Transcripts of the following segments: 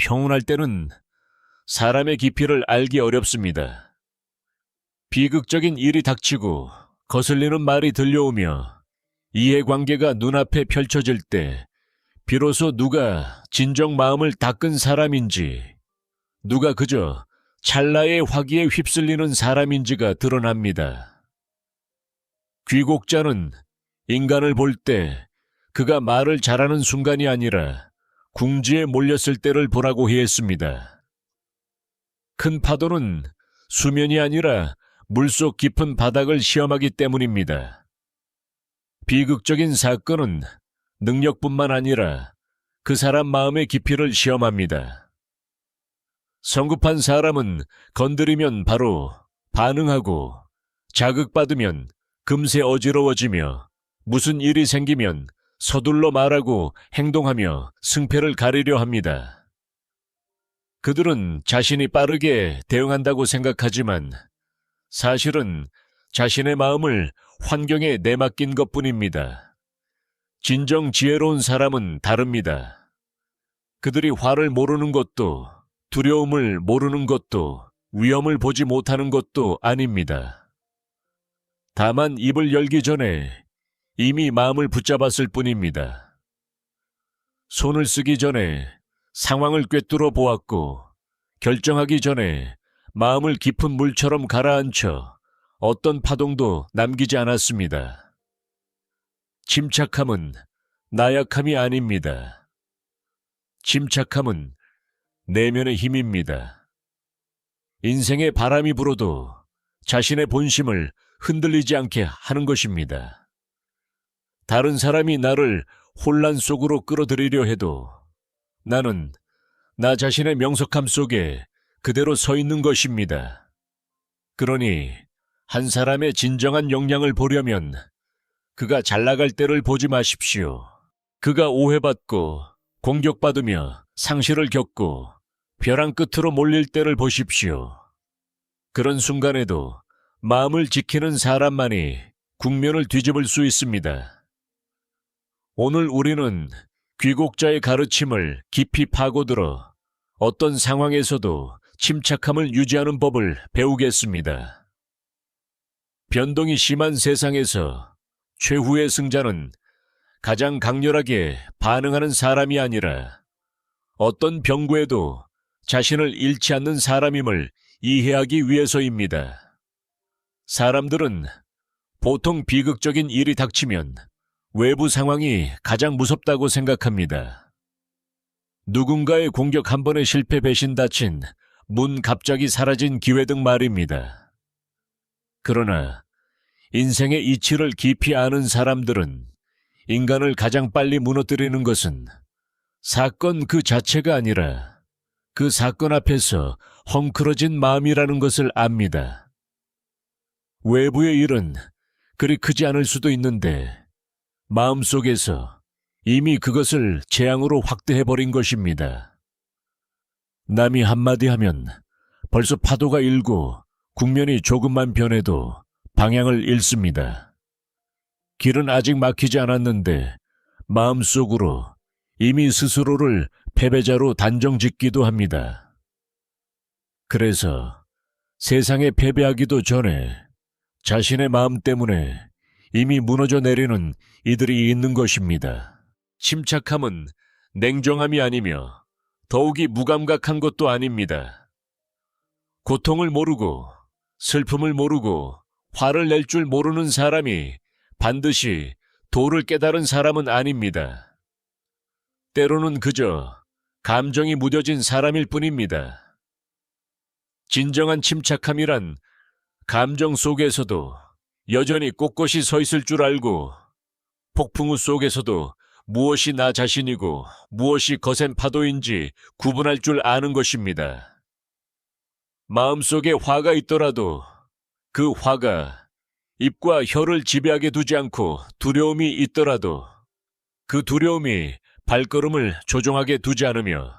평온할 때는 사람의 깊이를 알기 어렵습니다. 비극적인 일이 닥치고 거슬리는 말이 들려오며 이해관계가 눈앞에 펼쳐질 때 비로소 누가 진정 마음을 닦은 사람인지, 누가 그저 찰나의 화기에 휩쓸리는 사람인지가 드러납니다. 귀곡자는 인간을 볼 때 그가 말을 잘하는 순간이 아니라 궁지에 몰렸을 때를 보라고 했습니다. 큰 파도는 수면이 아니라 물속 깊은 바닥을 시험하기 때문입니다. 비극적인 사건은 능력뿐만 아니라 그 사람 마음의 깊이를 시험합니다. 성급한 사람은 건드리면 바로 반응하고 자극받으면 금세 어지러워지며 무슨 일이 생기면 서둘러 말하고 행동하며 승패를 가리려 합니다. 그들은 자신이 빠르게 대응한다고 생각하지만 사실은 자신의 마음을 환경에 내맡긴 것뿐입니다. 진정 지혜로운 사람은 다릅니다. 그들이 화를 모르는 것도, 두려움을 모르는 것도, 위험을 보지 못하는 것도 아닙니다. 다만 입을 열기 전에 이미 마음을 붙잡았을 뿐입니다. 손을 쓰기 전에 상황을 꿰뚫어 보았고, 결정하기 전에 마음을 깊은 물처럼 가라앉혀 어떤 파동도 남기지 않았습니다. 침착함은 나약함이 아닙니다. 침착함은 내면의 힘입니다. 인생에 바람이 불어도 자신의 본심을 흔들리지 않게 하는 것입니다. 다른 사람이 나를 혼란 속으로 끌어들이려 해도 나는 나 자신의 명석함 속에 그대로 서 있는 것입니다. 그러니 한 사람의 진정한 역량을 보려면 그가 잘 나갈 때를 보지 마십시오. 그가 오해받고 공격받으며 상실을 겪고 벼랑 끝으로 몰릴 때를 보십시오. 그런 순간에도 마음을 지키는 사람만이 국면을 뒤집을 수 있습니다. 오늘 우리는 귀곡자의 가르침을 깊이 파고들어 어떤 상황에서도 침착함을 유지하는 법을 배우겠습니다. 변동이 심한 세상에서 최후의 승자는 가장 강렬하게 반응하는 사람이 아니라 어떤 병고에도 자신을 잃지 않는 사람임을 이해하기 위해서입니다. 사람들은 보통 비극적인 일이 닥치면 외부 상황이 가장 무섭다고 생각합니다. 누군가의 공격 한 번에 실패 배신 다친 문 갑자기 사라진 기회 등 말입니다. 그러나 인생의 이치를 깊이 아는 사람들은 인간을 가장 빨리 무너뜨리는 것은 사건 그 자체가 아니라 그 사건 앞에서 헝클어진 마음이라는 것을 압니다. 외부의 일은 그리 크지 않을 수도 있는데 마음속에서 이미 그것을 재앙으로 확대해버린 것입니다. 남이 한마디 하면 벌써 파도가 일고 국면이 조금만 변해도 방향을 잃습니다. 길은 아직 막히지 않았는데 마음속으로 이미 스스로를 패배자로 단정짓기도 합니다. 그래서 세상에 패배하기도 전에 자신의 마음 때문에 이미 무너져 내리는 이들이 있는 것입니다. 침착함은 냉정함이 아니며 더욱이 무감각한 것도 아닙니다. 고통을 모르고 슬픔을 모르고 화를 낼 줄 모르는 사람이 반드시 도를 깨달은 사람은 아닙니다. 때로는 그저 감정이 무뎌진 사람일 뿐입니다. 진정한 침착함이란 감정 속에서도 여전히 꼿꼿이 서 있을 줄 알고 폭풍우 속에서도 무엇이 나 자신이고 무엇이 거센 파도인지 구분할 줄 아는 것입니다. 마음속에 화가 있더라도 그 화가 입과 혀를 지배하게 두지 않고 두려움이 있더라도 그 두려움이 발걸음을 조종하게 두지 않으며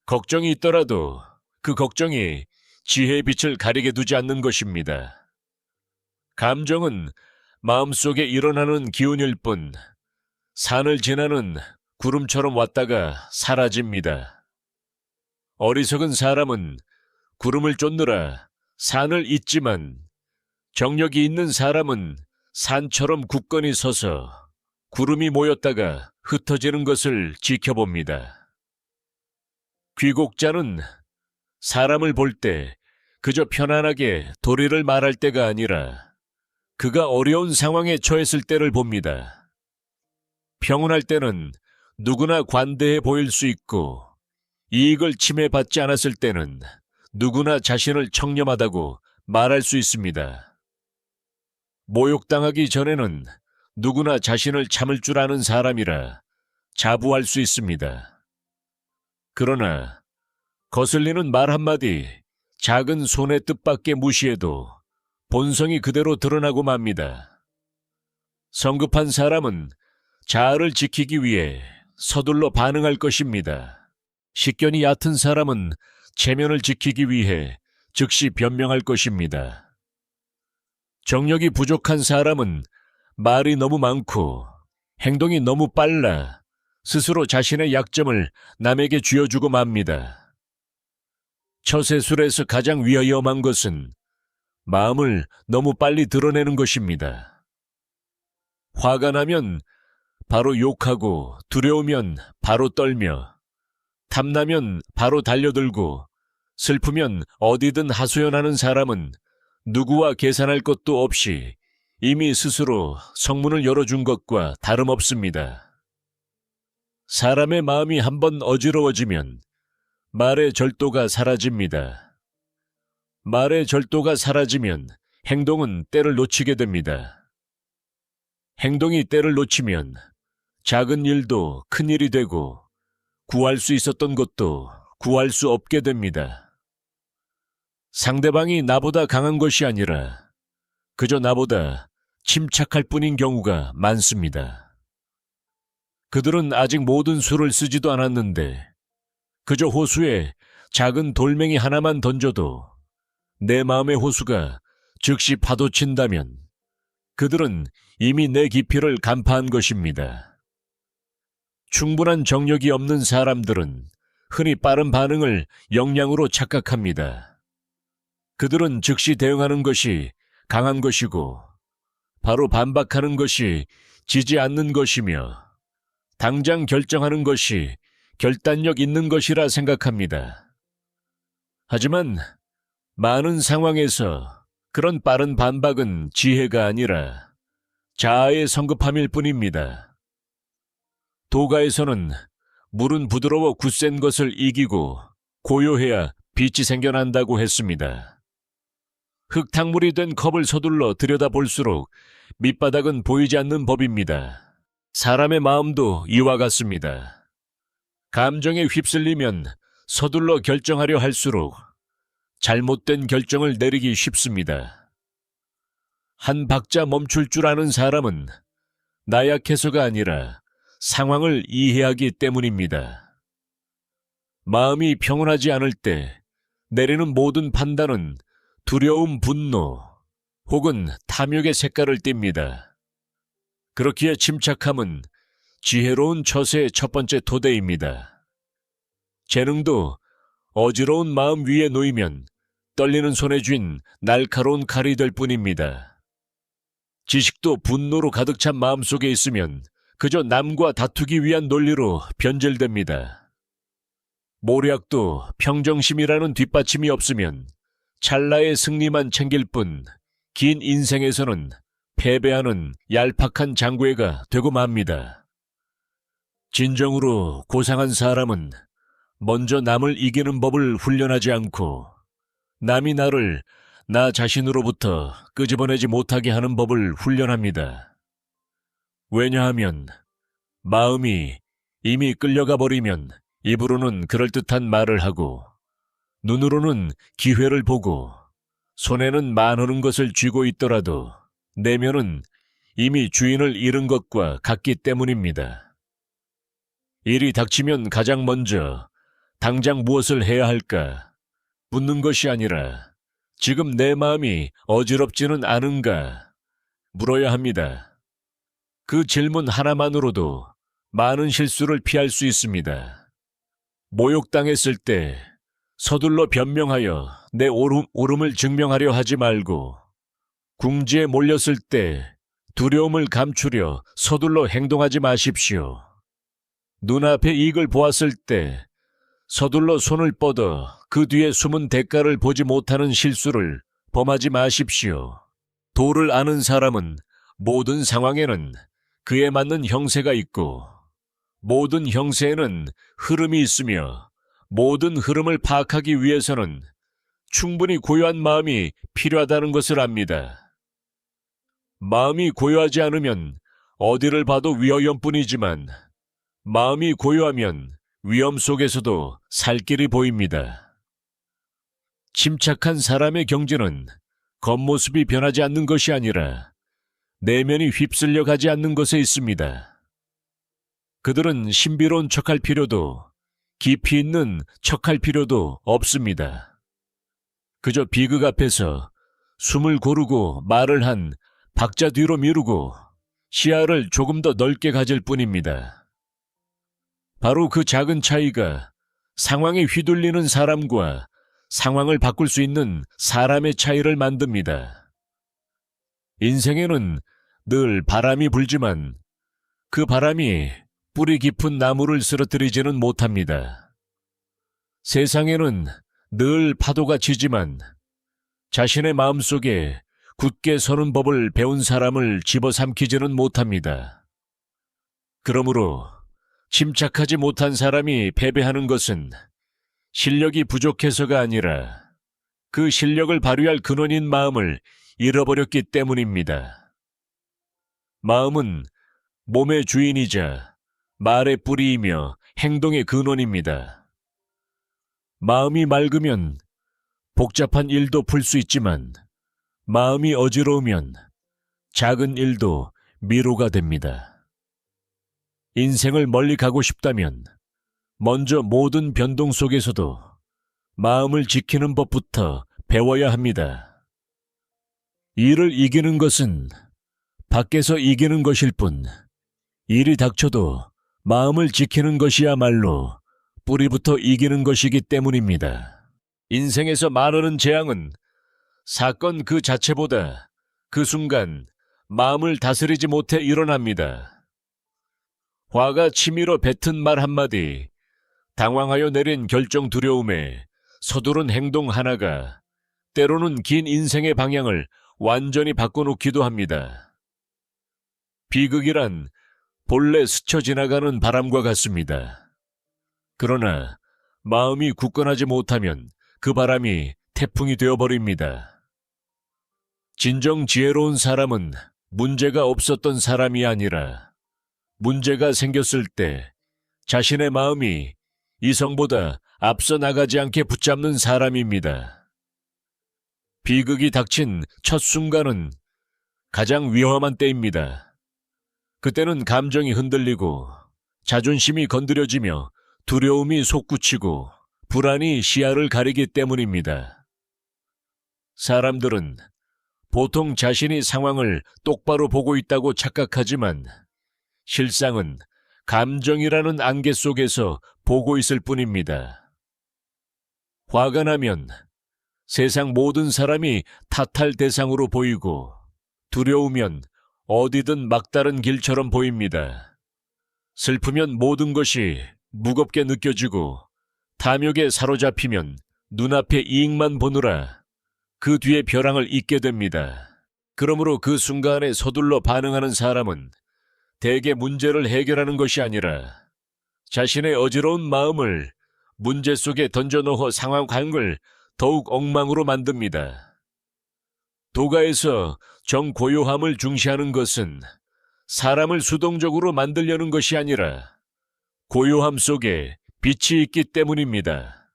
걱정이 있더라도 그 걱정이 지혜의 빛을 가리게 두지 않는 것입니다. 감정은 마음속에 일어나는 기운일 뿐 산을 지나는 구름처럼 왔다가 사라집니다. 어리석은 사람은 구름을 쫓느라 산을 잇지만 정력이 있는 사람은 산처럼 굳건히 서서 구름이 모였다가 흩어지는 것을 지켜봅니다. 귀곡자는 사람을 볼 때 그저 편안하게 도리를 말할 때가 아니라 그가 어려운 상황에 처했을 때를 봅니다. 평온할 때는 누구나 관대해 보일 수 있고 이익을 침해받지 않았을 때는 누구나 자신을 청렴하다고 말할 수 있습니다. 모욕당하기 전에는 누구나 자신을 참을 줄 아는 사람이라 자부할 수 있습니다. 그러나 거슬리는 말 한마디, 작은 손의 뜻밖에 무시해도 본성이 그대로 드러나고 맙니다. 성급한 사람은 자아를 지키기 위해 서둘러 반응할 것입니다. 식견이 얕은 사람은 체면을 지키기 위해 즉시 변명할 것입니다. 정력이 부족한 사람은 말이 너무 많고 행동이 너무 빨라 스스로 자신의 약점을 남에게 쥐어주고 맙니다. 처세술에서 가장 위험한 것은 마음을 너무 빨리 드러내는 것입니다. 화가 나면 바로 욕하고 두려우면 바로 떨며 탐나면 바로 달려들고 슬프면 어디든 하소연하는 사람은 누구와 계산할 것도 없이 이미 스스로 성문을 열어준 것과 다름없습니다. 사람의 마음이 한번 어지러워지면 말의 절도가 사라집니다. 말의 절도가 사라지면 행동은 때를 놓치게 됩니다. 행동이 때를 놓치면 작은 일도 큰 일이 되고 구할 수 있었던 것도 구할 수 없게 됩니다. 상대방이 나보다 강한 것이 아니라 그저 나보다 침착할 뿐인 경우가 많습니다. 그들은 아직 모든 수를 쓰지도 않았는데 그저 호수에 작은 돌멩이 하나만 던져도 내 마음의 호수가 즉시 파도친다면 그들은 이미 내 깊이를 간파한 것입니다. 충분한 정력이 없는 사람들은 흔히 빠른 반응을 역량으로 착각합니다. 그들은 즉시 대응하는 것이 강한 것이고 바로 반박하는 것이 지지 않는 것이며 당장 결정하는 것이 결단력 있는 것이라 생각합니다. 하지만 많은 상황에서 그런 빠른 반박은 지혜가 아니라 자아의 성급함일 뿐입니다. 도가에서는 물은 부드러워 굳센 것을 이기고 고요해야 빛이 생겨난다고 했습니다. 흙탕물이 된 컵을 서둘러 들여다볼수록 밑바닥은 보이지 않는 법입니다. 사람의 마음도 이와 같습니다. 감정에 휩쓸리면 서둘러 결정하려 할수록 잘못된 결정을 내리기 쉽습니다. 한 박자 멈출 줄 아는 사람은 나약해서가 아니라 상황을 이해하기 때문입니다. 마음이 평온하지 않을 때 내리는 모든 판단은 두려움, 분노 혹은 탐욕의 색깔을 띱니다. 그렇기에 침착함은 지혜로운 처세의 첫 번째 토대입니다. 재능도 어지러운 마음 위에 놓이면 떨리는 손에 쥔 날카로운 칼이 될 뿐입니다. 지식도 분노로 가득 찬 마음속에 있으면 그저 남과 다투기 위한 논리로 변질됩니다. 모략도 평정심이라는 뒷받침이 없으면 찰나의 승리만 챙길 뿐 긴 인생에서는 패배하는 얄팍한 장괴가 되고 맙니다. 진정으로 고상한 사람은 먼저 남을 이기는 법을 훈련하지 않고 남이 나를 나 자신으로부터 끄집어내지 못하게 하는 법을 훈련합니다. 왜냐하면 마음이 이미 끌려가 버리면 입으로는 그럴듯한 말을 하고 눈으로는 기회를 보고 손에는 많은 것을 쥐고 있더라도 내면은 이미 주인을 잃은 것과 같기 때문입니다. 일이 닥치면 가장 먼저 당장 무엇을 해야 할까 묻는 것이 아니라 지금 내 마음이 어지럽지는 않은가 물어야 합니다. 그 질문 하나만으로도 많은 실수를 피할 수 있습니다. 모욕당했을 때 서둘러 변명하여 내 옳음을 증명하려 하지 말고 궁지에 몰렸을 때 두려움을 감추려 서둘러 행동하지 마십시오. 눈앞의 이익을 보았을 때 서둘러 손을 뻗어 그 뒤에 숨은 대가를 보지 못하는 실수를 범하지 마십시오. 도를 아는 사람은 모든 상황에는 그에 맞는 형세가 있고 모든 형세에는 흐름이 있으며 모든 흐름을 파악하기 위해서는 충분히 고요한 마음이 필요하다는 것을 압니다. 마음이 고요하지 않으면 어디를 봐도 위험뿐이지만 마음이 고요하면 위험 속에서도 살 길이 보입니다. 침착한 사람의 경지는 겉모습이 변하지 않는 것이 아니라 내면이 휩쓸려 가지 않는 것에 있습니다. 그들은 신비로운 척할 필요도 깊이 있는 척할 필요도 없습니다. 그저 비극 앞에서 숨을 고르고 말을 한 박자 뒤로 미루고 시야를 조금 더 넓게 가질 뿐입니다. 바로 그 작은 차이가 상황에 휘둘리는 사람과 상황을 바꿀 수 있는 사람의 차이를 만듭니다. 인생에는 늘 바람이 불지만 그 바람이 뿌리 깊은 나무를 쓰러뜨리지는 못합니다. 세상에는 늘 파도가 치지만 자신의 마음속에 굳게 서는 법을 배운 사람을 집어삼키지는 못합니다. 그러므로 침착하지 못한 사람이 패배하는 것은 실력이 부족해서가 아니라 그 실력을 발휘할 근원인 마음을 잃어버렸기 때문입니다. 마음은 몸의 주인이자 말의 뿌리이며 행동의 근원입니다. 마음이 맑으면 복잡한 일도 풀 수 있지만 마음이 어지러우면 작은 일도 미로가 됩니다. 인생을 멀리 가고 싶다면 먼저 모든 변동 속에서도 마음을 지키는 법부터 배워야 합니다. 일을 이기는 것은 밖에서 이기는 것일 뿐 일이 닥쳐도 마음을 지키는 것이야말로 뿌리부터 이기는 것이기 때문입니다. 인생에서 많은 재앙은 사건 그 자체보다 그 순간 마음을 다스리지 못해 일어납니다. 화가 치밀어 뱉은 말 한마디, 당황하여 내린 결정 두려움에 서두른 행동 하나가 때로는 긴 인생의 방향을 완전히 바꿔놓기도 합니다. 비극이란 본래 스쳐 지나가는 바람과 같습니다. 그러나 마음이 굳건하지 못하면 그 바람이 태풍이 되어버립니다. 진정 지혜로운 사람은 문제가 없었던 사람이 아니라 문제가 생겼을 때 자신의 마음이 이성보다 앞서 나가지 않게 붙잡는 사람입니다. 비극이 닥친 첫 순간은 가장 위험한 때입니다. 그때는 감정이 흔들리고 자존심이 건드려지며 두려움이 솟구치고 불안이 시야를 가리기 때문입니다. 사람들은 보통 자신이 상황을 똑바로 보고 있다고 착각하지만 실상은 감정이라는 안개 속에서 보고 있을 뿐입니다. 화가 나면 세상 모든 사람이 탓할 대상으로 보이고 두려우면 어디든 막다른 길처럼 보입니다. 슬프면 모든 것이 무겁게 느껴지고 탐욕에 사로잡히면 눈앞의 이익만 보느라 그 뒤에 벼랑을 잇게 됩니다. 그러므로 그 순간에 서둘러 반응하는 사람은 대개 문제를 해결하는 것이 아니라 자신의 어지러운 마음을 문제 속에 던져넣어 상황을 더욱 엉망으로 만듭니다. 도가에서 정고요함을 중시하는 것은 사람을 수동적으로 만들려는 것이 아니라 고요함 속에 빛이 있기 때문입니다.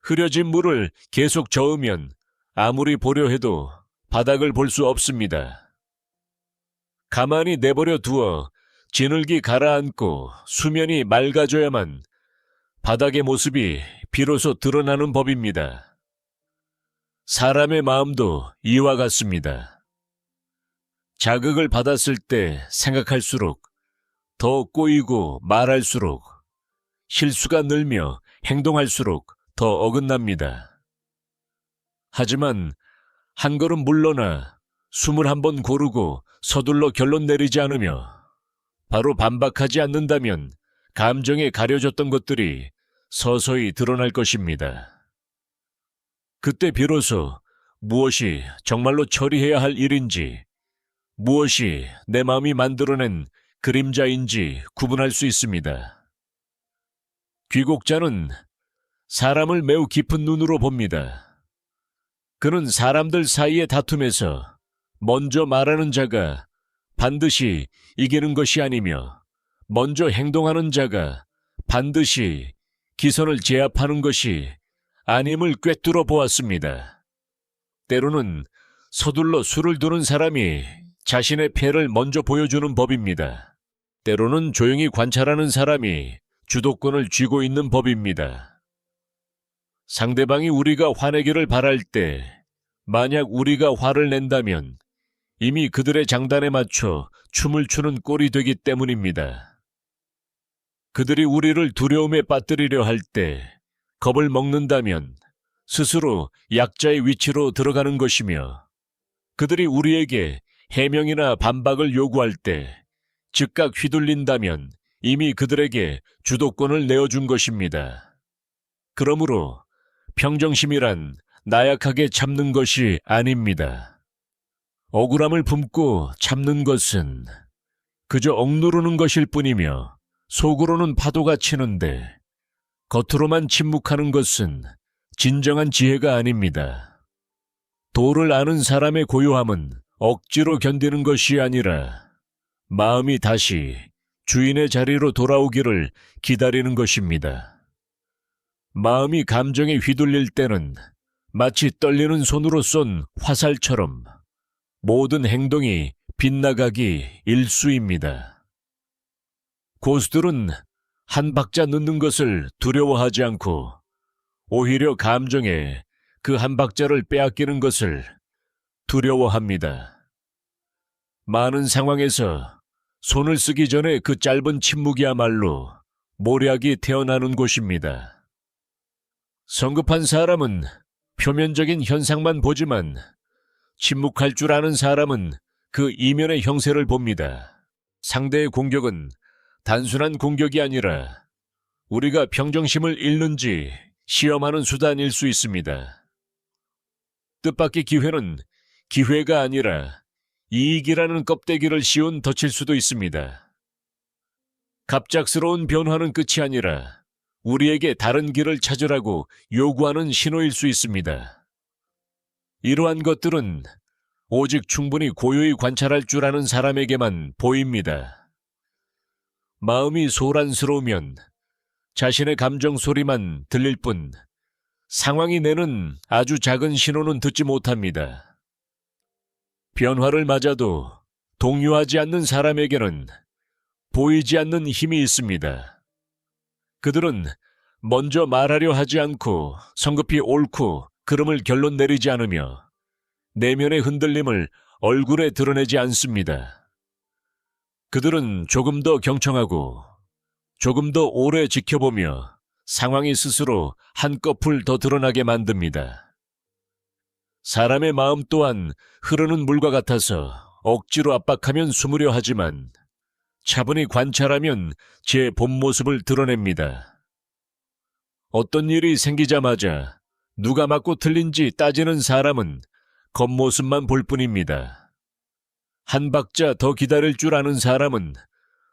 흐려진 물을 계속 저으면 아무리 보려 해도 바닥을 볼 수 없습니다. 가만히 내버려 두어 진흙이 가라앉고 수면이 맑아져야만 바닥의 모습이 비로소 드러나는 법입니다. 사람의 마음도 이와 같습니다. 자극을 받았을 때 생각할수록 더 꼬이고 말할수록 실수가 늘며 행동할수록 더 어긋납니다. 하지만 한 걸음 물러나 21번 고르고 서둘러 결론 내리지 않으며 바로 반박하지 않는다면 감정에 가려졌던 것들이 서서히 드러날 것입니다. 그때 비로소 무엇이 정말로 처리해야 할 일인지, 무엇이 내 마음이 만들어낸 그림자인지 구분할 수 있습니다. 귀국자는 사람을 매우 깊은 눈으로 봅니다. 그는 사람들 사이의 다툼에서 먼저 말하는 자가 반드시 이기는 것이 아니며 먼저 행동하는 자가 반드시 기선을 제압하는 것이 아님을 꿰뚫어 보았습니다. 때로는 서둘러 수를 두는 사람이 자신의 패를 먼저 보여주는 법입니다. 때로는 조용히 관찰하는 사람이 주도권을 쥐고 있는 법입니다. 상대방이 우리가 화내기를 바랄 때 만약 우리가 화를 낸다면 이미 그들의 장단에 맞춰 춤을 추는 꼴이 되기 때문입니다. 그들이 우리를 두려움에 빠뜨리려 할 때 겁을 먹는다면 스스로 약자의 위치로 들어가는 것이며, 그들이 우리에게 해명이나 반박을 요구할 때 즉각 휘둘린다면 이미 그들에게 주도권을 내어준 것입니다. 그러므로 평정심이란 나약하게 참는 것이 아닙니다. 억울함을 품고 참는 것은 그저 억누르는 것일 뿐이며 속으로는 파도가 치는데 겉으로만 침묵하는 것은 진정한 지혜가 아닙니다. 도를 아는 사람의 고요함은 억지로 견디는 것이 아니라 마음이 다시 주인의 자리로 돌아오기를 기다리는 것입니다. 마음이 감정에 휘둘릴 때는 마치 떨리는 손으로 쏜 화살처럼 모든 행동이 빗나가기 일쑤입니다. 고수들은 한 박자 늦는 것을 두려워하지 않고 오히려 감정에 그 한 박자를 빼앗기는 것을 두려워합니다. 많은 상황에서 손을 쓰기 전에 그 짧은 침묵이야말로 모략이 태어나는 곳입니다. 성급한 사람은 표면적인 현상만 보지만 침묵할 줄 아는 사람은 그 이면의 형세를 봅니다. 상대의 공격은 단순한 공격이 아니라 우리가 평정심을 잃는지 시험하는 수단일 수 있습니다. 뜻밖의 기회는 기회가 아니라 이익이라는 껍데기를 씌운 덫일 수도 있습니다. 갑작스러운 변화는 끝이 아니라 우리에게 다른 길을 찾으라고 요구하는 신호일 수 있습니다. 이러한 것들은 오직 충분히 고요히 관찰할 줄 아는 사람에게만 보입니다. 마음이 소란스러우면 자신의 감정 소리만 들릴 뿐 상황이 내는 아주 작은 신호는 듣지 못합니다. 변화를 맞아도 동요하지 않는 사람에게는 보이지 않는 힘이 있습니다. 그들은 먼저 말하려 하지 않고 성급히 옳고 그름을 결론 내리지 않으며 내면의 흔들림을 얼굴에 드러내지 않습니다. 그들은 조금 더 경청하고 조금 더 오래 지켜보며 상황이 스스로 한꺼풀 더 드러나게 만듭니다. 사람의 마음 또한 흐르는 물과 같아서 억지로 압박하면 숨으려 하지만 차분히 관찰하면 제 본 모습을 드러냅니다. 어떤 일이 생기자마자 누가 맞고 틀린지 따지는 사람은 겉모습만 볼 뿐입니다. 한 박자 더 기다릴 줄 아는 사람은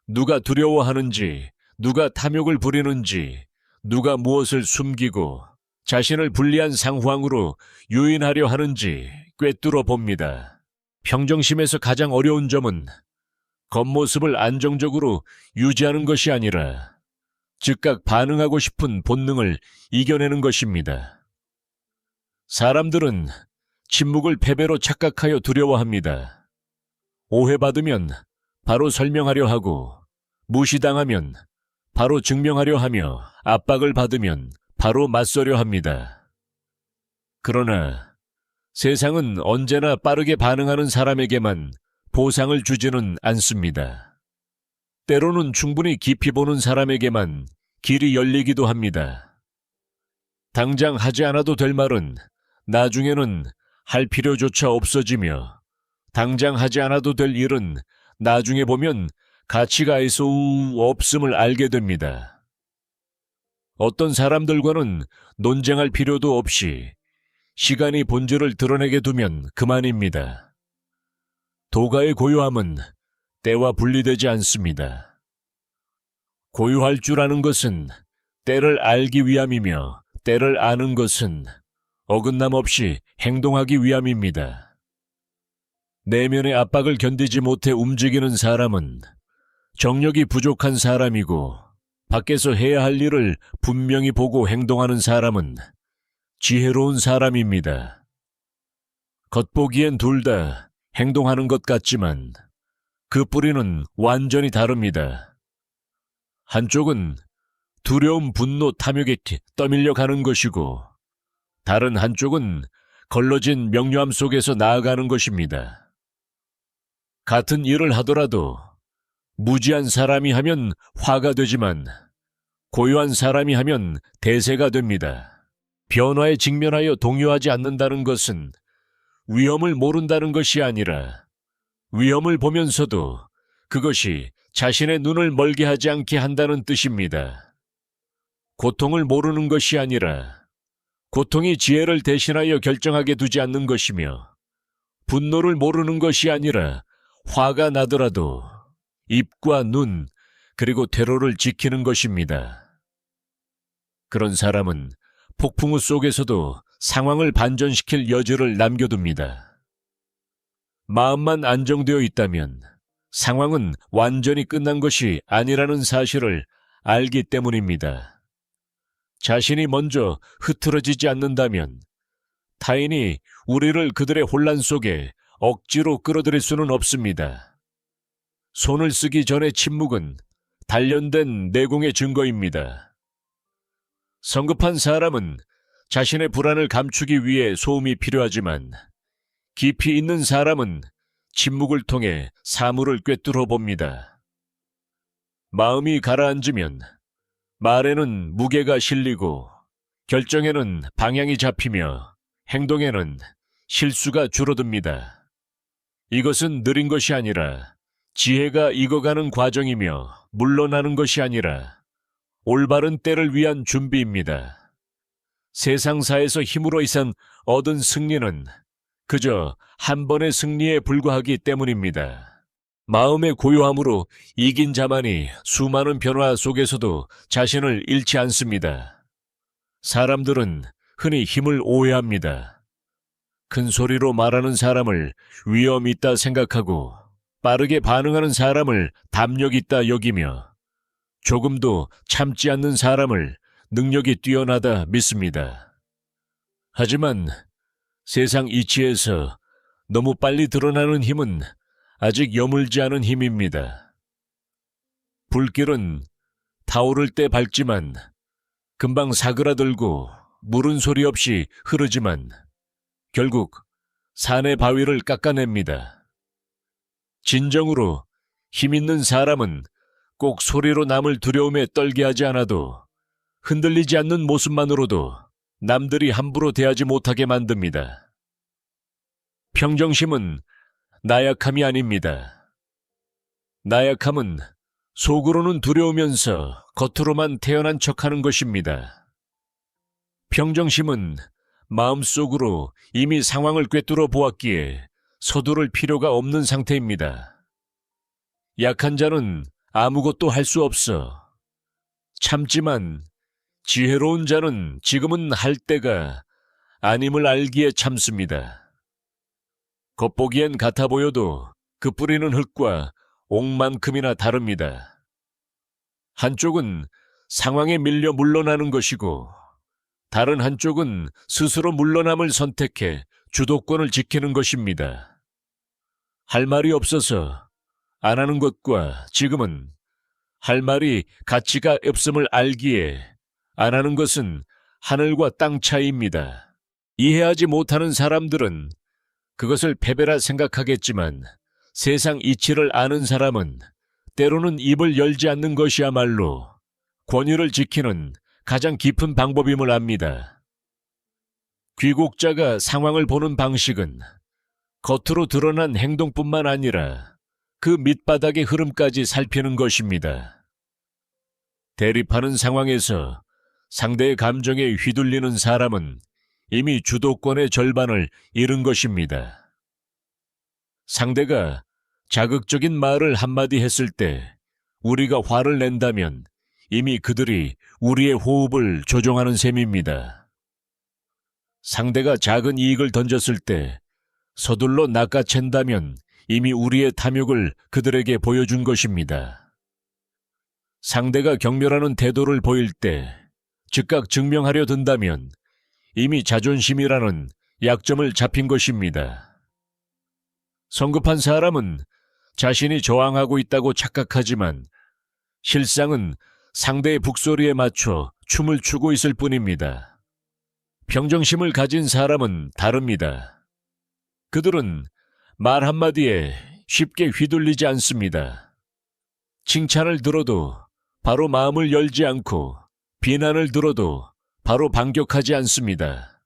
누가 두려워하는지, 누가 탐욕을 부리는지, 누가 무엇을 숨기고 자신을 불리한 상황으로 유인하려 하는지 꿰뚫어 봅니다. 평정심에서 가장 어려운 점은 겉모습을 안정적으로 유지하는 것이 아니라 즉각 반응하고 싶은 본능을 이겨내는 것입니다. 사람들은 침묵을 패배로 착각하여 두려워합니다. 오해받으면 바로 설명하려 하고, 무시당하면 바로 증명하려 하며, 압박을 받으면 바로 맞서려 합니다. 그러나 세상은 언제나 빠르게 반응하는 사람에게만 보상을 주지는 않습니다. 때로는 충분히 깊이 보는 사람에게만 길이 열리기도 합니다. 당장 하지 않아도 될 말은 나중에는 할 필요조차 없어지며, 당장 하지 않아도 될 일은 나중에 보면 가치가 애소우 없음을 알게 됩니다. 어떤 사람들과는 논쟁할 필요도 없이 시간이 본질을 드러내게 두면 그만입니다. 도가의 고요함은 때와 분리되지 않습니다. 고요할 줄 아는 것은 때를 알기 위함이며, 때를 아는 것은 어긋남 없이 행동하기 위함입니다. 내면의 압박을 견디지 못해 움직이는 사람은 정력이 부족한 사람이고, 밖에서 해야 할 일을 분명히 보고 행동하는 사람은 지혜로운 사람입니다. 겉보기엔 둘 다 행동하는 것 같지만 그 뿌리는 완전히 다릅니다. 한쪽은 두려움, 분노, 탐욕에 떠밀려 가는 것이고, 다른 한쪽은 걸러진 명료함 속에서 나아가는 것입니다. 같은 일을 하더라도 무지한 사람이 하면 화가 되지만 고요한 사람이 하면 대세가 됩니다. 변화에 직면하여 동요하지 않는다는 것은 위험을 모른다는 것이 아니라, 위험을 보면서도 그것이 자신의 눈을 멀게 하지 않게 한다는 뜻입니다. 고통을 모르는 것이 아니라 고통이 지혜를 대신하여 결정하게 두지 않는 것이며, 분노를 모르는 것이 아니라 화가 나더라도 입과 눈, 그리고 퇴로를 지키는 것입니다. 그런 사람은 폭풍우 속에서도 상황을 반전시킬 여지를 남겨둡니다. 마음만 안정되어 있다면 상황은 완전히 끝난 것이 아니라는 사실을 알기 때문입니다. 자신이 먼저 흐트러지지 않는다면 타인이 우리를 그들의 혼란 속에 억지로 끌어들일 수는 없습니다. 손을 쓰기 전의 침묵은 단련된 내공의 증거입니다. 성급한 사람은 자신의 불안을 감추기 위해 소음이 필요하지만, 깊이 있는 사람은 침묵을 통해 사물을 꿰뚫어 봅니다. 마음이 가라앉으면 말에는 무게가 실리고, 결정에는 방향이 잡히며, 행동에는 실수가 줄어듭니다. 이것은 느린 것이 아니라 지혜가 익어가는 과정이며, 물러나는 것이 아니라 올바른 때를 위한 준비입니다. 세상사에서 힘으로 이상 얻은 승리는 그저 한 번의 승리에 불과하기 때문입니다. 마음의 고요함으로 이긴 자만이 수많은 변화 속에서도 자신을 잃지 않습니다. 사람들은 흔히 힘을 오해합니다. 큰 소리로 말하는 사람을 위험 있다 생각하고, 빠르게 반응하는 사람을 담력 있다 여기며, 조금도 참지 않는 사람을 능력이 뛰어나다 믿습니다. 하지만 세상 이치에서 너무 빨리 드러나는 힘은 아직 여물지 않은 힘입니다. 불길은 타오를 때 밝지만 금방 사그라들고 물은 소리 없이 흐르지만 결국 산의 바위를 깎아냅니다. 진정으로 힘 있는 사람은 꼭 소리로 남을 두려움에 떨게 하지 않아도 흔들리지 않는 모습만으로도 남들이 함부로 대하지 못하게 만듭니다. 평정심은 나약함이 아닙니다. 나약함은 속으로는 두려우면서 겉으로만 태어난 척하는 것입니다. 평정심은 마음속으로 이미 상황을 꿰뚫어 보았기에 서두를 필요가 없는 상태입니다. 약한 자는 아무것도 할 수 없어. 참지만 지혜로운 자는 지금은 할 때가 아님을 알기에 참습니다. 겉보기엔 같아 보여도 그 뿌리는 흙과 옥만큼이나 다릅니다. 한쪽은 상황에 밀려 물러나는 것이고, 다른 한쪽은 스스로 물러남을 선택해 주도권을 지키는 것입니다. 할 말이 없어서 안 하는 것과 지금은 할 말이 가치가 없음을 알기에 안 하는 것은 하늘과 땅 차이입니다. 이해하지 못하는 사람들은 그것을 패배라 생각하겠지만, 세상 이치를 아는 사람은 때로는 입을 열지 않는 것이야말로 권위를 지키는 가장 깊은 방법임을 압니다. 귀국자가 상황을 보는 방식은 겉으로 드러난 행동뿐만 아니라 그 밑바닥의 흐름까지 살피는 것입니다. 대립하는 상황에서 상대의 감정에 휘둘리는 사람은 이미 주도권의 절반을 잃은 것입니다. 상대가 자극적인 말을 한마디 했을 때 우리가 화를 낸다면 이미 그들이 우리의 호흡을 조종하는 셈입니다. 상대가 작은 이익을 던졌을 때 서둘러 낚아챈다면 이미 우리의 탐욕을 그들에게 보여준 것입니다. 상대가 경멸하는 태도를 보일 때 즉각 증명하려 든다면 이미 자존심이라는 약점을 잡힌 것입니다. 성급한 사람은 자신이 저항하고 있다고 착각하지만 실상은 상대의 북소리에 맞춰 춤을 추고 있을 뿐입니다. 평정심을 가진 사람은 다릅니다. 그들은 말 한마디에 쉽게 휘둘리지 않습니다. 칭찬을 들어도 바로 마음을 열지 않고 비난을 들어도 바로 반격하지 않습니다.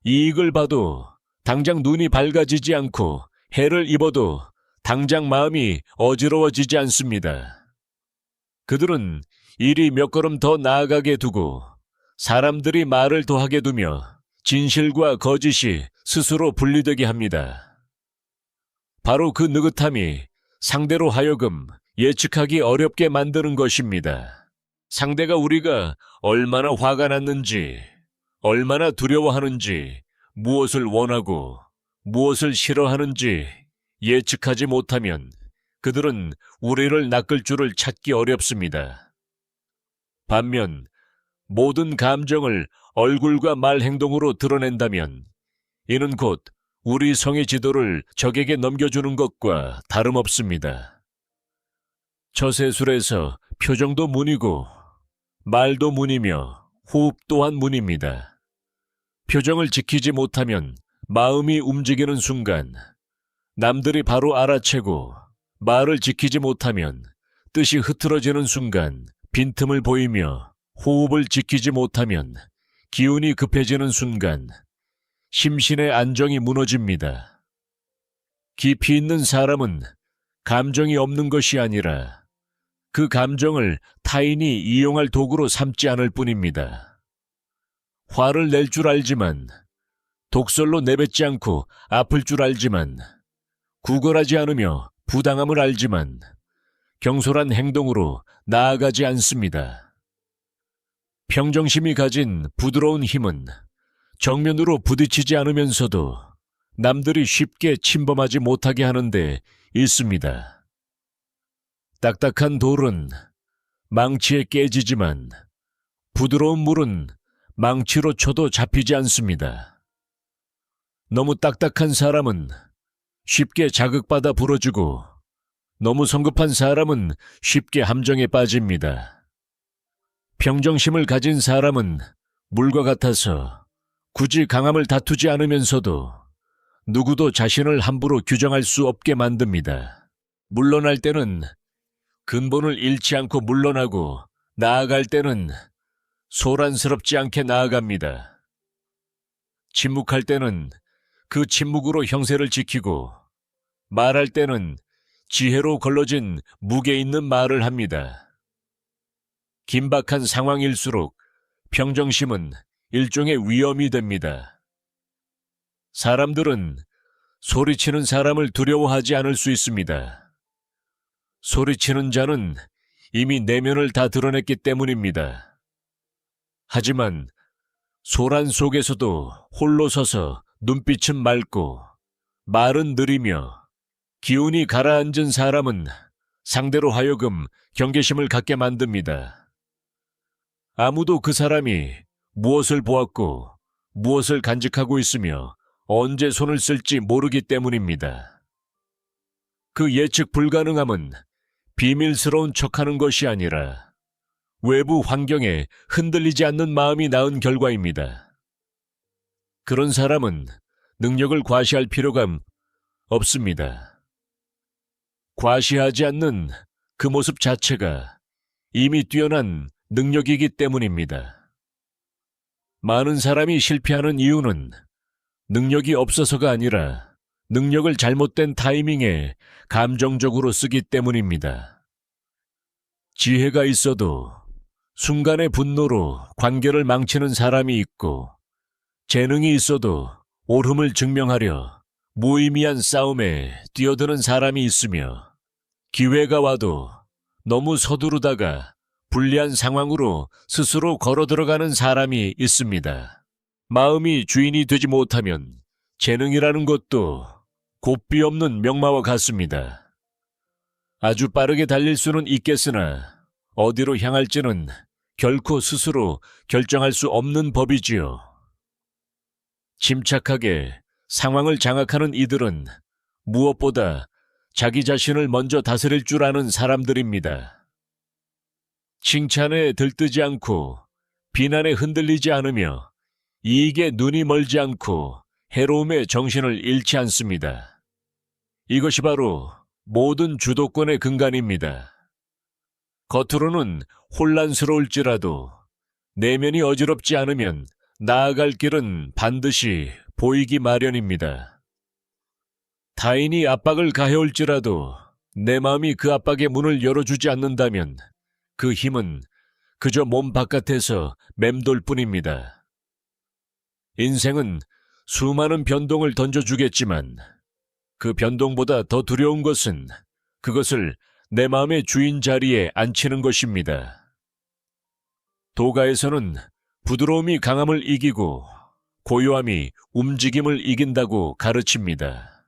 이익을 봐도 당장 눈이 밝아지지 않고 해를 입어도 당장 마음이 어지러워지지 않습니다. 그들은 일이 몇 걸음 더 나아가게 두고 사람들이 말을 더하게 두며 진실과 거짓이 스스로 분리되게 합니다. 바로 그 느긋함이 상대로 하여금 예측하기 어렵게 만드는 것입니다. 상대가 우리가 얼마나 화가 났는지, 얼마나 두려워하는지, 무엇을 원하고 무엇을 싫어하는지 예측하지 못하면 그들은 우리를 낚을 줄을 찾기 어렵습니다. 반면 모든 감정을 얼굴과 말 행동으로 드러낸다면 이는 곧 우리 성의 지도를 적에게 넘겨주는 것과 다름없습니다. 처세술에서 표정도 문이고 말도 문이며 호흡 또한 문입니다. 표정을 지키지 못하면 마음이 움직이는 순간 남들이 바로 알아채고 말을 지키지 못하면 뜻이 흐트러지는 순간 빈틈을 보이며 호흡을 지키지 못하면 기운이 급해지는 순간 심신의 안정이 무너집니다. 깊이 있는 사람은 감정이 없는 것이 아니라 그 감정을 타인이 이용할 도구로 삼지 않을 뿐입니다. 화를 낼 줄 알지만 독설로 내뱉지 않고 아플 줄 알지만 구걸하지 않으며 부당함을 알지만 경솔한 행동으로 나아가지 않습니다. 평정심이 가진 부드러운 힘은 정면으로 부딪히지 않으면서도 남들이 쉽게 침범하지 못하게 하는 데 있습니다. 딱딱한 돌은 망치에 깨지지만 부드러운 물은 망치로 쳐도 잡히지 않습니다. 너무 딱딱한 사람은 쉽게 자극받아 부러지고 너무 성급한 사람은 쉽게 함정에 빠집니다. 평정심을 가진 사람은 물과 같아서 굳이 강함을 다투지 않으면서도 누구도 자신을 함부로 규정할 수 없게 만듭니다. 물러날 때는 근본을 잃지 않고 물러나고 나아갈 때는 소란스럽지 않게 나아갑니다. 침묵할 때는 그 침묵으로 형세를 지키고 말할 때는 지혜로 걸러진 무게 있는 말을 합니다. 긴박한 상황일수록 평정심은 일종의 위험이 됩니다. 사람들은 소리치는 사람을 두려워하지 않을 수 있습니다. 소리치는 자는 이미 내면을 다 드러냈기 때문입니다. 하지만 소란 속에서도 홀로 서서 눈빛은 맑고 말은 느리며 기운이 가라앉은 사람은 상대로 하여금 경계심을 갖게 만듭니다. 아무도 그 사람이 무엇을 보았고 무엇을 간직하고 있으며 언제 손을 쓸지 모르기 때문입니다. 그 예측 불가능함은 비밀스러운 척하는 것이 아니라 외부 환경에 흔들리지 않는 마음이 낳은 결과입니다. 그런 사람은 능력을 과시할 필요가 없습니다. 과시하지 않는 그 모습 자체가 이미 뛰어난 능력이기 때문입니다. 많은 사람이 실패하는 이유는 능력이 없어서가 아니라 능력을 잘못된 타이밍에 감정적으로 쓰기 때문입니다. 지혜가 있어도 순간의 분노로 관계를 망치는 사람이 있고, 재능이 있어도 옳음을 증명하려 무의미한 싸움에 뛰어드는 사람이 있으며, 기회가 와도 너무 서두르다가 불리한 상황으로 스스로 걸어 들어가는 사람이 있습니다. 마음이 주인이 되지 못하면 재능이라는 것도 곱비 없는 명마와 같습니다. 아주 빠르게 달릴 수는 있겠으나 어디로 향할지는 결코 스스로 결정할 수 없는 법이지요. 침착하게 상황을 장악하는 이들은 무엇보다 자기 자신을 먼저 다스릴 줄 아는 사람들입니다. 칭찬에 들뜨지 않고 비난에 흔들리지 않으며 이익에 눈이 멀지 않고 해로움에 정신을 잃지 않습니다. 이것이 바로 모든 주도권의 근간입니다. 겉으로는 혼란스러울지라도 내면이 어지럽지 않으면 나아갈 길은 반드시 보이기 마련입니다. 타인이 압박을 가해올지라도 내 마음이 그 압박의 문을 열어주지 않는다면 그 힘은 그저 몸 바깥에서 맴돌 뿐입니다. 인생은 수많은 변동을 던져주겠지만 그 변동보다 더 두려운 것은 그것을 내 마음의 주인 자리에 앉히는 것입니다. 도가에서는 부드러움이 강함을 이기고 고요함이 움직임을 이긴다고 가르칩니다.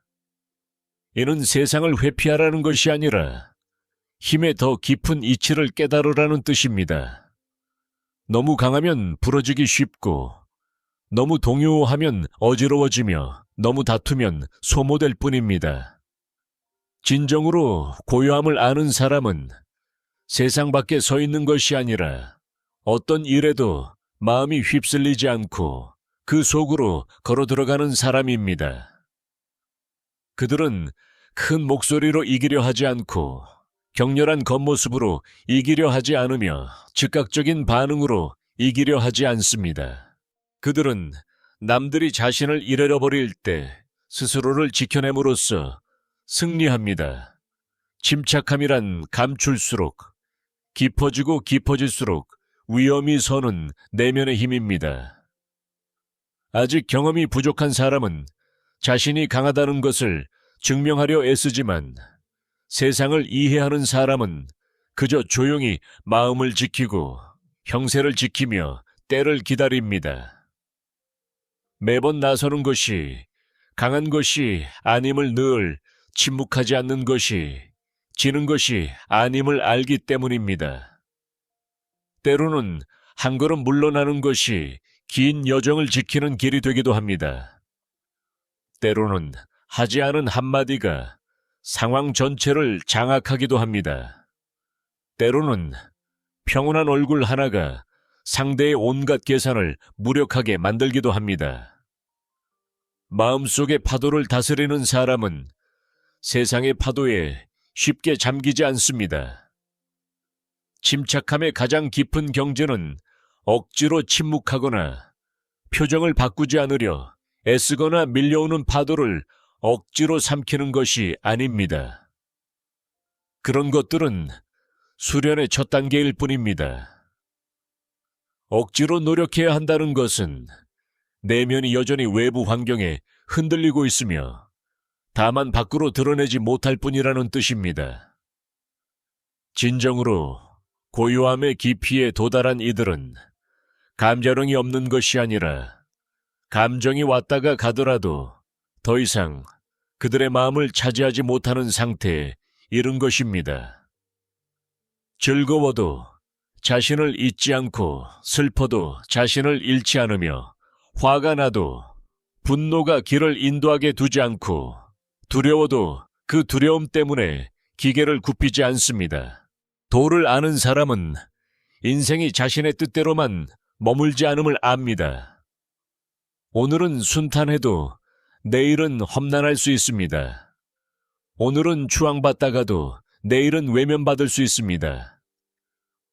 이는 세상을 회피하라는 것이 아니라 힘의 더 깊은 이치를 깨달으라는 뜻입니다. 너무 강하면 부러지기 쉽고, 너무 동요하면 어지러워지며, 너무 다투면 소모될 뿐입니다. 진정으로 고요함을 아는 사람은 세상 밖에 서 있는 것이 아니라 어떤 일에도 마음이 휩쓸리지 않고 그 속으로 걸어 들어가는 사람입니다. 그들은 큰 목소리로 이기려 하지 않고 격렬한 겉모습으로 이기려 하지 않으며 즉각적인 반응으로 이기려 하지 않습니다. 그들은 남들이 자신을 잃어버릴 때 스스로를 지켜냄으로써 승리합니다. 침착함이란 감출수록, 깊어지고 깊어질수록 위험이 서는 내면의 힘입니다. 아직 경험이 부족한 사람은 자신이 강하다는 것을 증명하려 애쓰지만, 세상을 이해하는 사람은 그저 조용히 마음을 지키고 형세를 지키며 때를 기다립니다. 매번 나서는 것이, 강한 것이 아님을 늘 침묵하지 않는 것이, 지는 것이 아님을 알기 때문입니다. 때로는 한 걸음 물러나는 것이 긴 여정을 지키는 길이 되기도 합니다. 때로는 하지 않은 한마디가 상황 전체를 장악하기도 합니다. 때로는 평온한 얼굴 하나가 상대의 온갖 계산을 무력하게 만들기도 합니다. 마음속의 파도를 다스리는 사람은 세상의 파도에 쉽게 잠기지 않습니다. 침착함의 가장 깊은 경지는 억지로 침묵하거나 표정을 바꾸지 않으려 애쓰거나 밀려오는 파도를 억지로 삼키는 것이 아닙니다. 그런 것들은 수련의 첫 단계일 뿐입니다. 억지로 노력해야 한다는 것은 내면이 여전히 외부 환경에 흔들리고 있으며 다만 밖으로 드러내지 못할 뿐이라는 뜻입니다. 진정으로 고요함의 깊이에 도달한 이들은 감정이 없는 것이 아니라 감정이 왔다가 가더라도 더 이상 그들의 마음을 차지하지 못하는 상태에 이른 것입니다. 즐거워도 자신을 잊지 않고 슬퍼도 자신을 잃지 않으며 화가 나도 분노가 길을 인도하게 두지 않고 두려워도 그 두려움 때문에 기계를 굽히지 않습니다. 도를 아는 사람은 인생이 자신의 뜻대로만 머물지 않음을 압니다. 오늘은 순탄해도 내일은 험난할 수 있습니다. 오늘은 추앙받다가도 내일은 외면받을 수 있습니다.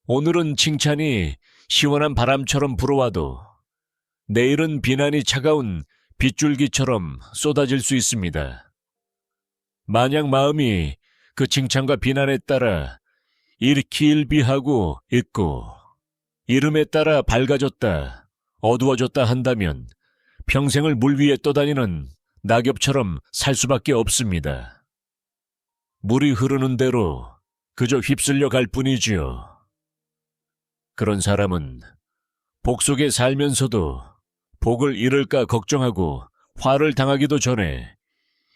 오늘은 칭찬이 시원한 바람처럼 불어와도 내일은 비난이 차가운 빗줄기처럼 쏟아질 수 있습니다. 만약 마음이 그 칭찬과 비난에 따라 일희일비하고 있고 이름에 따라 밝아졌다, 어두워졌다 한다면 평생을 물 위에 떠다니는 낙엽처럼 살 수밖에 없습니다. 물이 흐르는 대로 그저 휩쓸려 갈 뿐이지요. 그런 사람은 복 속에 살면서도 복을 잃을까 걱정하고 화를 당하기도 전에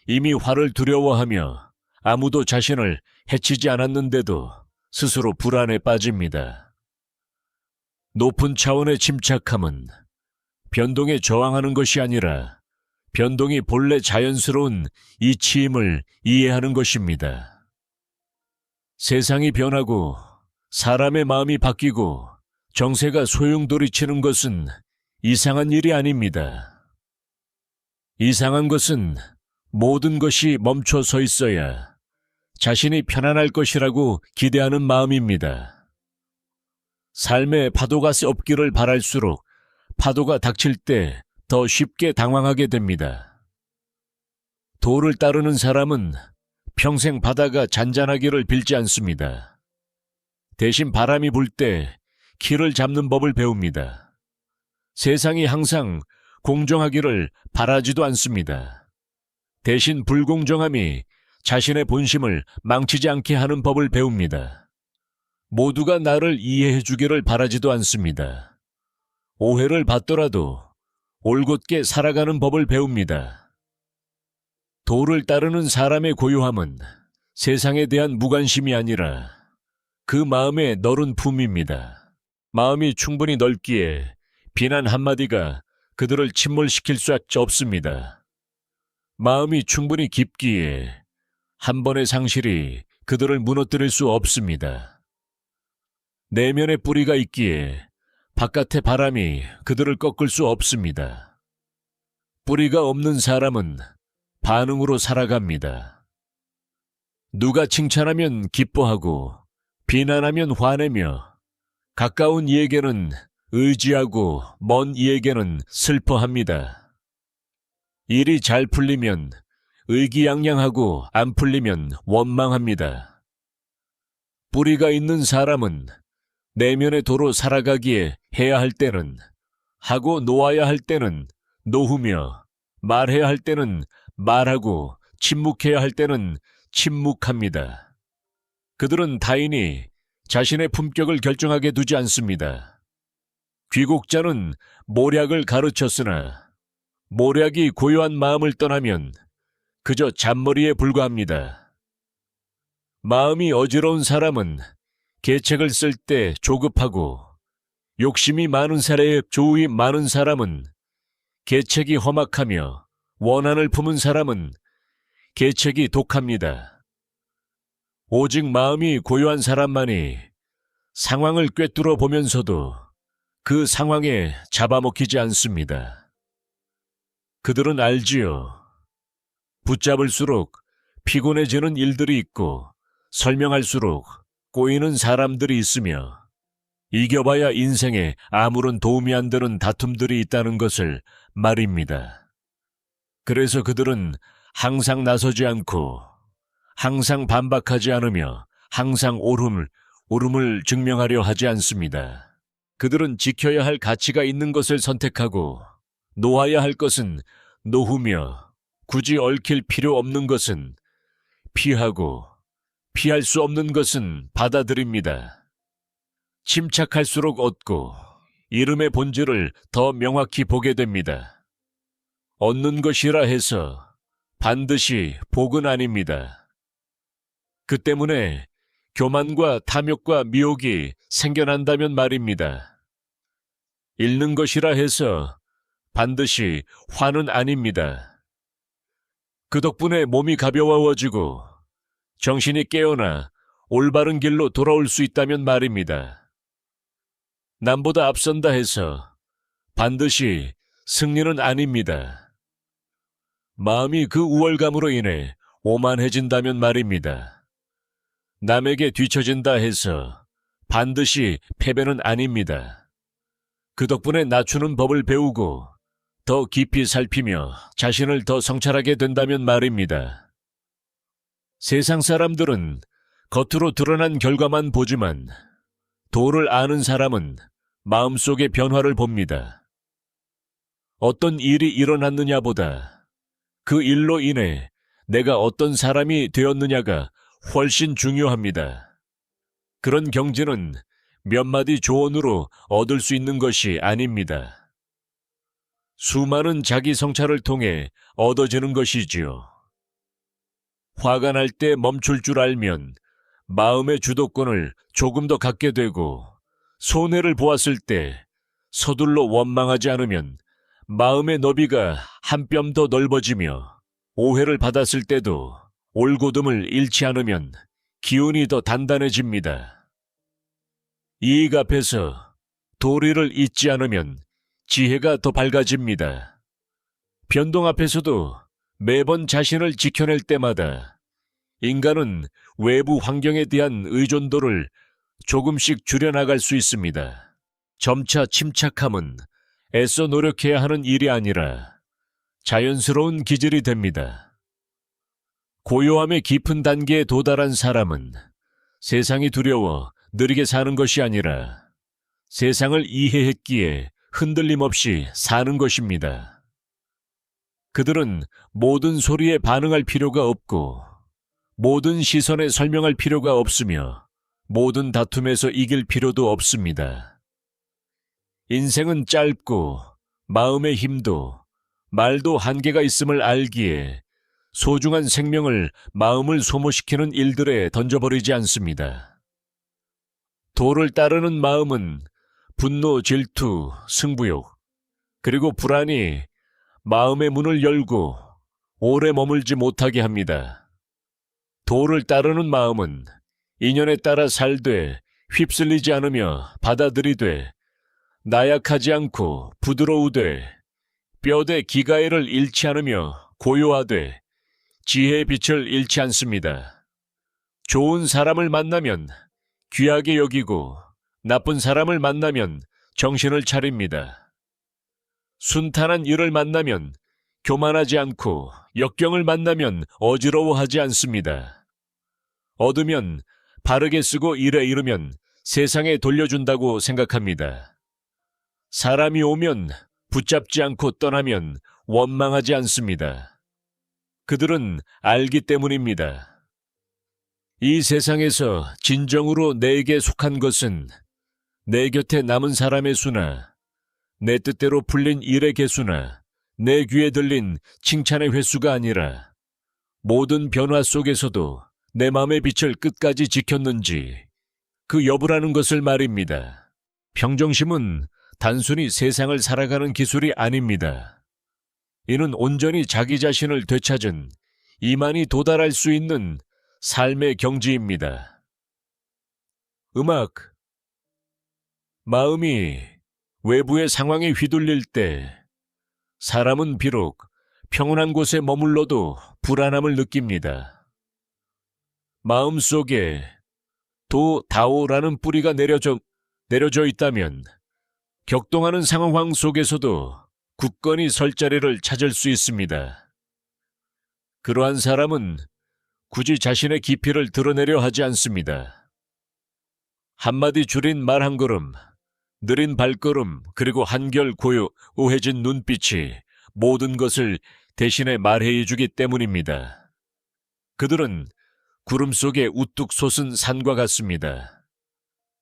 이미 화를 두려워하며 아무도 자신을 해치지 않았는데도 스스로 불안에 빠집니다. 높은 차원의 침착함은 변동에 저항하는 것이 아니라 변동이 본래 자연스러운 이치임을 이해하는 것입니다. 세상이 변하고 사람의 마음이 바뀌고 정세가 소용돌이치는 것은 이상한 일이 아닙니다. 이상한 것은 모든 것이 멈춰 서 있어야 자신이 편안할 것이라고 기대하는 마음입니다. 삶에 파도가 없기를 바랄수록 파도가 닥칠 때 더 쉽게 당황하게 됩니다. 도를 따르는 사람은 평생 바다가 잔잔하기를 빌지 않습니다. 대신 바람이 불 때 키를 잡는 법을 배웁니다. 세상이 항상 공정하기를 바라지도 않습니다. 대신 불공정함이 자신의 본심을 망치지 않게 하는 법을 배웁니다. 모두가 나를 이해해 주기를 바라지도 않습니다. 오해를 받더라도 올곧게 살아가는 법을 배웁니다. 도를 따르는 사람의 고요함은 세상에 대한 무관심이 아니라 그 마음의 너른 품입니다. 마음이 충분히 넓기에 비난 한마디가 그들을 침몰시킬 수 없습니다. 마음이 충분히 깊기에 한 번의 상실이 그들을 무너뜨릴 수 없습니다. 내면의 뿌리가 있기에 바깥의 바람이 그들을 꺾을 수 없습니다. 뿌리가 없는 사람은 반응으로 살아갑니다. 누가 칭찬하면 기뻐하고 비난하면 화내며 가까운 이에게는 의지하고 먼 이에게는 슬퍼합니다. 일이 잘 풀리면 의기양양하고 안 풀리면 원망합니다. 뿌리가 있는 사람은 내면의 도로 살아가기에 해야 할 때는 하고 놓아야 할 때는 놓으며 말해야 할 때는 말하고 침묵해야 할 때는 침묵합니다. 그들은 타인이 자신의 품격을 결정하게 두지 않습니다. 귀국자는 모략을 가르쳤으나 모략이 고요한 마음을 떠나면 그저 잔머리에 불과합니다. 마음이 어지러운 사람은 계책을 쓸 때 조급하고 욕심이 많은 사례에 조의 많은 사람은 계책이 험악하며 원한을 품은 사람은 계책이 독합니다. 오직 마음이 고요한 사람만이 상황을 꿰뚫어 보면서도 그 상황에 잡아먹히지 않습니다. 그들은 알지요. 붙잡을수록 피곤해지는 일들이 있고 설명할수록 꼬이는 사람들이 있으며 이겨봐야 인생에 아무런 도움이 안 되는 다툼들이 있다는 것을 말입니다. 그래서 그들은 항상 나서지 않고 항상 반박하지 않으며 항상 옳음을 증명하려 하지 않습니다. 그들은 지켜야 할 가치가 있는 것을 선택하고 놓아야 할 것은 놓으며 굳이 얽힐 필요 없는 것은 피하고 피할 수 없는 것은 받아들입니다. 침착할수록 얻고 이름의 본질을 더 명확히 보게 됩니다. 얻는 것이라 해서 반드시 복은 아닙니다. 그 때문에 교만과 탐욕과 미혹이 생겨난다면 말입니다. 잃는 것이라 해서 반드시 화는 아닙니다. 그 덕분에 몸이 가벼워지고 정신이 깨어나 올바른 길로 돌아올 수 있다면 말입니다. 남보다 앞선다 해서 반드시 승리는 아닙니다. 마음이 그 우월감으로 인해 오만해진다면 말입니다. 남에게 뒤처진다 해서 반드시 패배는 아닙니다. 그 덕분에 낮추는 법을 배우고 더 깊이 살피며 자신을 더 성찰하게 된다면 말입니다. 세상 사람들은 겉으로 드러난 결과만 보지만 도를 아는 사람은 마음속의 변화를 봅니다. 어떤 일이 일어났느냐보다 그 일로 인해 내가 어떤 사람이 되었느냐가 훨씬 중요합니다. 그런 경지는 몇 마디 조언으로 얻을 수 있는 것이 아닙니다. 수많은 자기 성찰을 통해 얻어지는 것이지요. 화가 날 때 멈출 줄 알면 마음의 주도권을 조금 더 갖게 되고, 손해를 보았을 때 서둘러 원망하지 않으면 마음의 너비가 한 뼘 더 넓어지며, 오해를 받았을 때도 올곧음을 잃지 않으면 기운이 더 단단해집니다. 이익 앞에서 도리를 잊지 않으면 지혜가 더 밝아집니다. 변동 앞에서도 매번 자신을 지켜낼 때마다 인간은 외부 환경에 대한 의존도를 조금씩 줄여나갈 수 있습니다. 점차 침착함은 애써 노력해야 하는 일이 아니라 자연스러운 기질이 됩니다. 고요함의 깊은 단계에 도달한 사람은 세상이 두려워 느리게 사는 것이 아니라 세상을 이해했기에 흔들림 없이 사는 것입니다. 그들은 모든 소리에 반응할 필요가 없고, 모든 시선에 설명할 필요가 없으며, 모든 다툼에서 이길 필요도 없습니다. 인생은 짧고 마음의 힘도 말도 한계가 있음을 알기에 소중한 생명을 마음을 소모시키는 일들에 던져버리지 않습니다. 도를 따르는 마음은 분노, 질투, 승부욕, 그리고 불안이 마음의 문을 열고 오래 머물지 못하게 합니다. 도를 따르는 마음은 인연에 따라 살되 휩쓸리지 않으며 받아들이되 나약하지 않고 부드러우되 뼈대 기가애를 잃지 않으며 고요하되 지혜의 빛을 잃지 않습니다. 좋은 사람을 만나면 귀하게 여기고 나쁜 사람을 만나면 정신을 차립니다. 순탄한 일을 만나면 교만하지 않고 역경을 만나면 어지러워하지 않습니다. 얻으면 바르게 쓰고 일에 이르면 세상에 돌려준다고 생각합니다. 사람이 오면 붙잡지 않고 떠나면 원망하지 않습니다. 그들은 알기 때문입니다. 이 세상에서 진정으로 내게 속한 것은 내 곁에 남은 사람의 수나 내 뜻대로 풀린 일의 개수나 내 귀에 들린 칭찬의 횟수가 아니라 모든 변화 속에서도 내 마음의 빛을 끝까지 지켰는지 그 여부라는 것을 말입니다. 평정심은 단순히 세상을 살아가는 기술이 아닙니다. 이는 온전히 자기 자신을 되찾은 이만이 도달할 수 있는 삶의 경지입니다. 음악. 마음이 외부의 상황에 휘둘릴 때 사람은 비록 평온한 곳에 머물러도 불안함을 느낍니다. 마음속에 다오라는 뿌리가 내려져 있다면 격동하는 상황 속에서도 굳건히 설 자리를 찾을 수 있습니다. 그러한 사람은 굳이 자신의 깊이를 드러내려 하지 않습니다. 한마디 줄인 말 한 걸음, 느린 발걸음, 그리고 한결 고요해진 눈빛이 모든 것을 대신에 말해주기 때문입니다. 그들은 구름 속에 우뚝 솟은 산과 같습니다.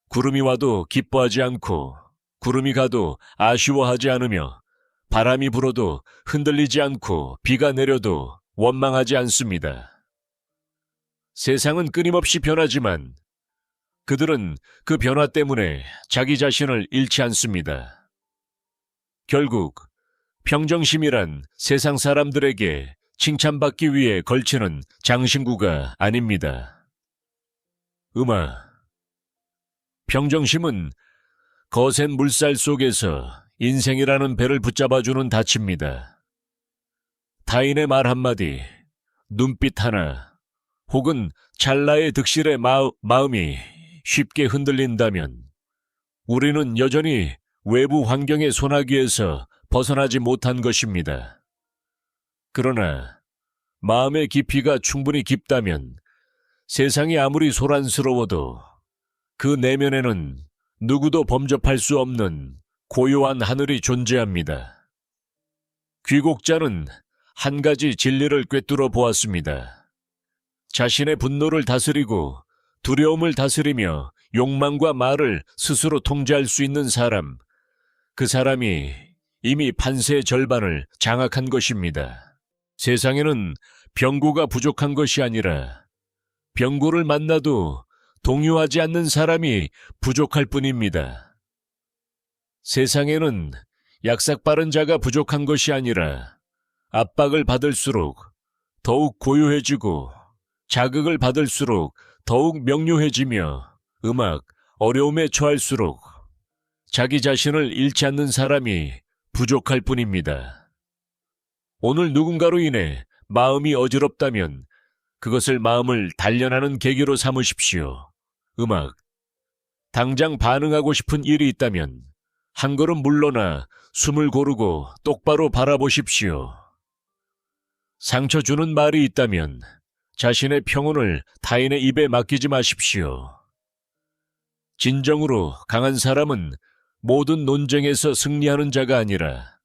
구름이 와도 기뻐하지 않고 구름이 가도 아쉬워하지 않으며 바람이 불어도 흔들리지 않고 비가 내려도 원망하지 않습니다. 세상은 끊임없이 변하지만 그들은 그 변화 때문에 자기 자신을 잃지 않습니다. 결국 평정심이란 세상 사람들에게 칭찬받기 위해 걸치는 장신구가 아닙니다. 평정심은 거센 물살 속에서 인생이라는 배를 붙잡아주는 닻입니다. 타인의 말 한마디, 눈빛 하나, 혹은 찰나의 득실의 마음이 쉽게 흔들린다면 우리는 여전히 외부 환경의 소나기에서 벗어나지 못한 것입니다. 그러나 마음의 깊이가 충분히 깊다면 세상이 아무리 소란스러워도 그 내면에는 누구도 범접할 수 없는 고요한 하늘이 존재합니다. 귀국자는 한 가지 진리를 꿰뚫어 보았습니다. 자신의 분노를 다스리고 두려움을 다스리며 욕망과 말을 스스로 통제할 수 있는 사람, 그 사람이 이미 판세의 절반을 장악한 것입니다. 세상에는 병고가 부족한 것이 아니라 병고를 만나도 동요하지 않는 사람이 부족할 뿐입니다. 세상에는 약삭 빠른 자가 부족한 것이 아니라 압박을 받을수록 더욱 고요해지고 자극을 받을수록 더욱 명료해지며 어려움에 처할수록 자기 자신을 잃지 않는 사람이 부족할 뿐입니다. 오늘 누군가로 인해 마음이 어지럽다면 그것을 마음을 단련하는 계기로 삼으십시오. 당장 반응하고 싶은 일이 있다면 한 걸음 물러나 숨을 고르고 똑바로 바라보십시오. 상처 주는 말이 있다면 자신의 평온을 타인의 입에 맡기지 마십시오. 진정으로 강한 사람은 모든 논쟁에서 승리하는 자가 아니라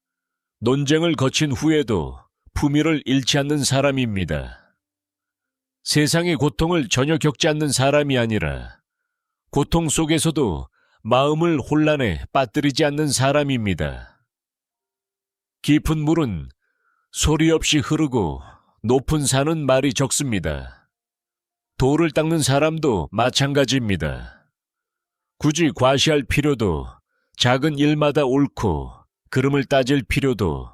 논쟁을 거친 후에도 품위를 잃지 않는 사람입니다. 세상의 고통을 전혀 겪지 않는 사람이 아니라 고통 속에서도 마음을 혼란에 빠뜨리지 않는 사람입니다. 깊은 물은 소리 없이 흐르고 높은 산은 말이 적습니다. 돌을 닦는 사람도 마찬가지입니다. 굳이 과시할 필요도, 작은 일마다 옳고 그름을 따질 필요도,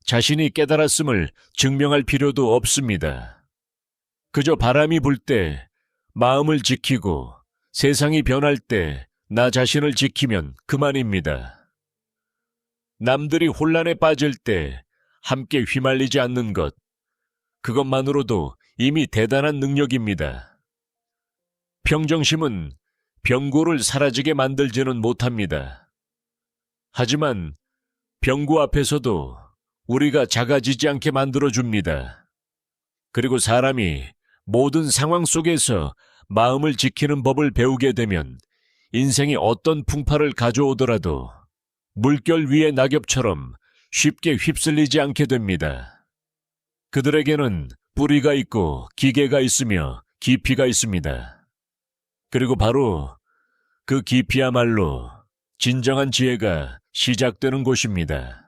자신이 깨달았음을 증명할 필요도 없습니다. 그저 바람이 불 때 마음을 지키고 세상이 변할 때 나 자신을 지키면 그만입니다. 남들이 혼란에 빠질 때 함께 휘말리지 않는 것, 그것만으로도 이미 대단한 능력입니다. 평정심은 병고를 사라지게 만들지는 못합니다. 하지만 병고 앞에서도 우리가 작아지지 않게 만들어줍니다. 그리고 사람이 모든 상황 속에서 마음을 지키는 법을 배우게 되면 인생이 어떤 풍파를 가져오더라도 물결 위의 낙엽처럼 쉽게 휩쓸리지 않게 됩니다. 그들에게는 뿌리가 있고 기계가 있으며 깊이가 있습니다. 그리고 바로 그 깊이야말로 진정한 지혜가 시작되는 곳입니다.